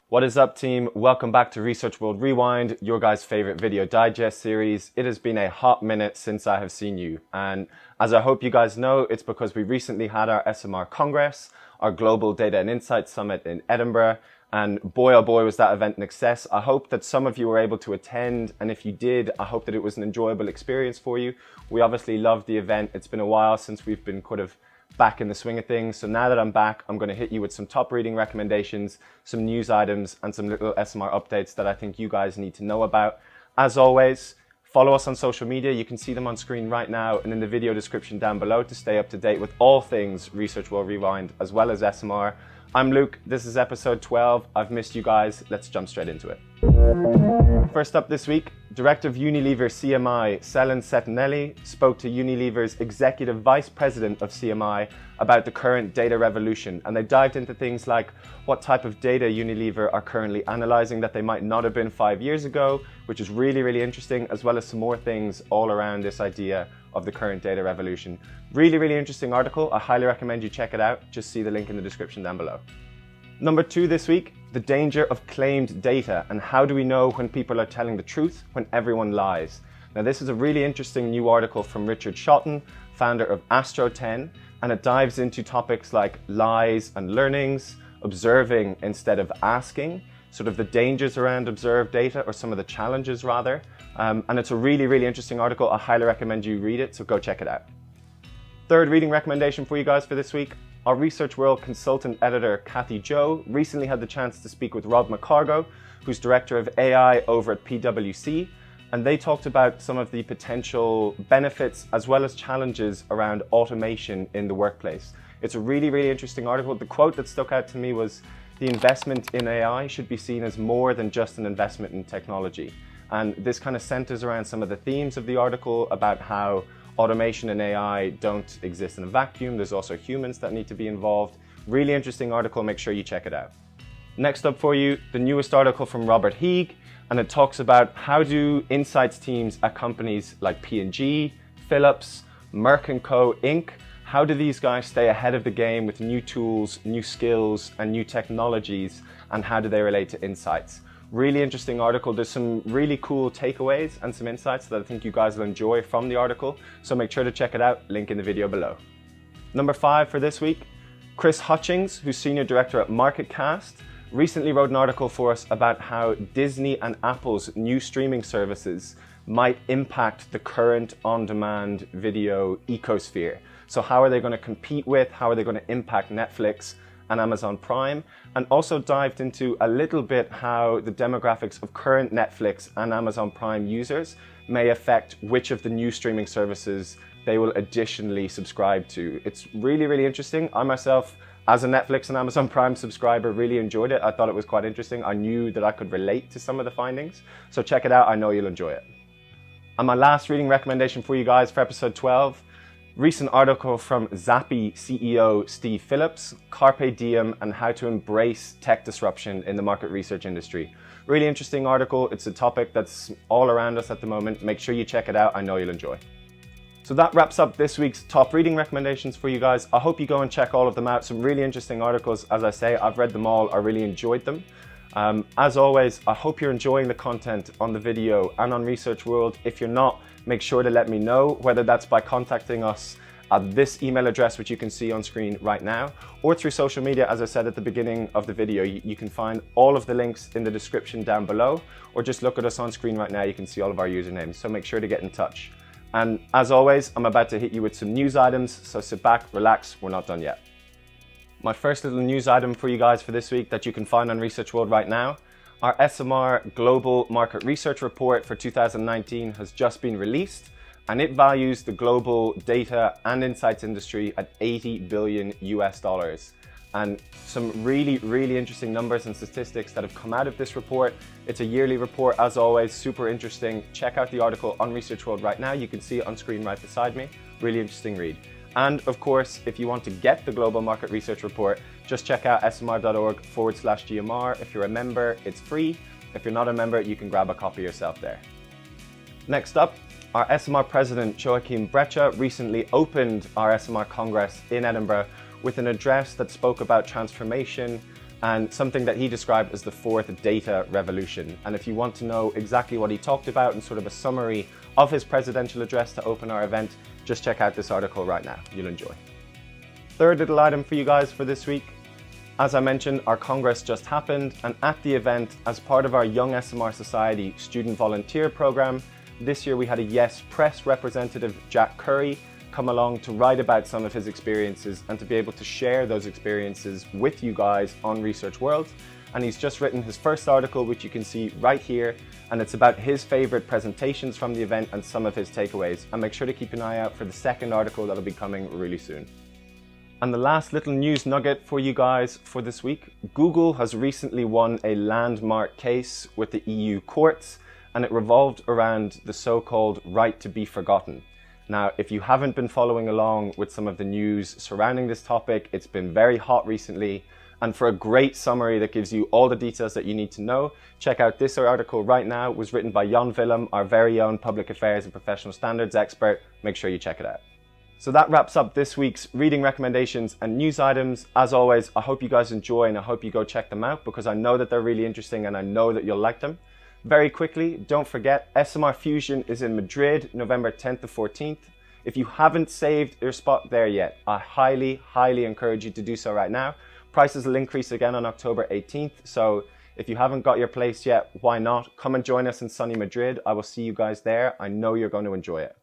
What is up, team? Welcome back to Research World Rewind, your guys' favorite video digest series. It has been a hot minute since I have seen you. And as I hope you guys know, it's because we recently had our SMR Congress, our Global Data and Insights Summit in Edinburgh. And boy, oh boy, was that event an success. I hope that some of you were able to attend. And if you did, I hope that it was an enjoyable experience for you. We obviously loved the event. It's been a while since we've been back in the swing of things. So now that I'm back, I'm going to hit you with some top reading recommendations, some news items, and some little SMR updates that I think you guys need to know about. As always, follow us on social media. You can see them on screen right now and in the video description down below to stay up to date with all things Research World Rewind as well as SMR. I'm Luke. This is episode 12. I've missed you guys. Let's jump straight into it. First up this week, Director of Unilever CMI, Selin Setonelli, spoke to Unilever's Executive Vice President of CMI about the current data revolution. And they dived into things like what type of data Unilever are currently analyzing that they might not have been 5 years ago, which is really, really interesting, as well as some more things all around this idea of the current data revolution. Really, really interesting article. I highly recommend you check it out. Just see the link in the description down below. Number 2 this week, the danger of claimed data and how do we know when people are telling the truth when everyone lies. Now this is a really interesting new article from Richard Shotton, founder of Astro10, and it dives into topics like lies and learnings, observing instead of asking, sort of the dangers around observed data, or some of the challenges rather. And it's a really, really interesting article. I highly recommend you read it, so go check it out. Third reading recommendation for you guys for this week. Our Research World consultant editor, Kathy Joe, recently had the chance to speak with Rob McCargo, who's Director of AI over at PwC, and they talked about some of the potential benefits as well as challenges around automation in the workplace. It's a really, really interesting article. The quote that stuck out to me was, "The investment in AI should be seen as more than just an investment in technology." And this kind of centers around some of the themes of the article about how automation and AI don't exist in a vacuum. There's also humans that need to be involved. Really interesting article. Make sure you check it out. Next up for you, the newest article from Robert Heeg, and it talks about how do insights teams at companies like P&G, Philips, Merck & Co. Inc., how do these guys stay ahead of the game with new tools, new skills, and new technologies, and how do they relate to insights? Really interesting article. There's some really cool takeaways and some insights that I think you guys will enjoy from the article, so make sure to check it out, link in the video below. Number 5 for this week, Chris Hutchings, who's Senior Director at MarketCast, recently wrote an article for us about how Disney and Apple's new streaming services might impact the current on-demand video ecosphere. So how are they going to compete with, how are they going to impact Netflix and Amazon Prime, and also dived into a little bit how the demographics of current Netflix and Amazon Prime users may affect which of the new streaming services they will additionally subscribe to. It's really, really interesting. I myself, as a Netflix and Amazon Prime subscriber, really enjoyed it. I thought it was quite interesting. I knew that I could relate to some of the findings. So check it out. I know you'll enjoy it. And my last reading recommendation for you guys for episode 12, recent article from Zappi CEO Steve Phillips, Carpe Diem and how to embrace tech disruption in the market research industry. Really interesting article. It's a topic that's all around us at the moment. Make sure you check it out. I know you'll enjoy. So that wraps up this week's top reading recommendations for you guys. I hope you go and check all of them out. Some really interesting articles. As I say, I've read them all. I really enjoyed them. As always, I hope you're enjoying the content on the video and on Research World. If you're not, make sure to let me know, whether that's by contacting us at this email address, which you can see on screen right now, or through social media. As I said at the beginning of the video, you can find all of the links in the description down below, or just look at us on screen right now. You can see all of our usernames, so make sure to get in touch. And as always, I'm about to hit you with some news items, so sit back, relax, we're not done yet. My first little news item for you guys for this week that you can find on Research World right now. Our SMR Global Market Research Report for 2019 has just been released, and it values the global data and insights industry at $80 billion US. And some really, really interesting numbers and statistics that have come out of this report. It's a yearly report, as always, super interesting. Check out the article on Research World right now. You can see it on screen right beside me. Really interesting read. And of course, if you want to get the Global Market Research Report, just check out smr.org/GMR. If you're a member, it's free. If you're not a member, you can grab a copy yourself there. Next up, Our SMR president, Joachim Brecha, recently opened our SMR Congress in Edinburgh with an address that spoke about transformation and something that he described as the fourth data revolution. And if you want to know exactly what he talked about and sort of a summary of his presidential address to open our event, just check out this article right now. You'll enjoy. Third little item for you guys for this week. As I mentioned, our Congress just happened, and at the event, as part of our Young SMR Society student volunteer program, this year we had a Yes Press representative, Jack Curry, come along to write about some of his experiences and to be able to share those experiences with you guys on Research World. And he's just written his first article, which you can see right here, and it's about his favorite presentations from the event and some of his takeaways. And make sure to keep an eye out for the second article that'll be coming really soon. And the last little news nugget for you guys for this week, Google has recently won a landmark case with the EU courts, and it revolved around the so-called right to be forgotten. Now, if you haven't been following along with some of the news surrounding this topic, it's been very hot recently. And for a great summary that gives you all the details that you need to know, check out this article right now. It was written by Jan Willem, our very own public affairs and professional standards expert. Make sure you check it out. So that wraps up this week's reading recommendations and news items. As always, I hope you guys enjoy and I hope you go check them out because I know that they're really interesting and I know that you'll like them. Very quickly, don't forget, SMR Fusion is in Madrid, November 10th to 14th. If you haven't saved your spot there yet, I highly, highly encourage you to do so right now. Prices will increase again on October 18th, so if you haven't got your place yet, why not? Come and join us in sunny Madrid. I will see you guys there. I know you're going to enjoy it.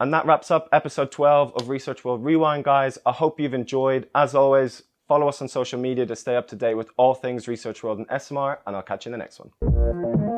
And that wraps up episode 12 of Research World Rewind, guys. I hope you've enjoyed. As always, follow us on social media to stay up to date with all things Research World and SMR, and I'll catch you in the next one.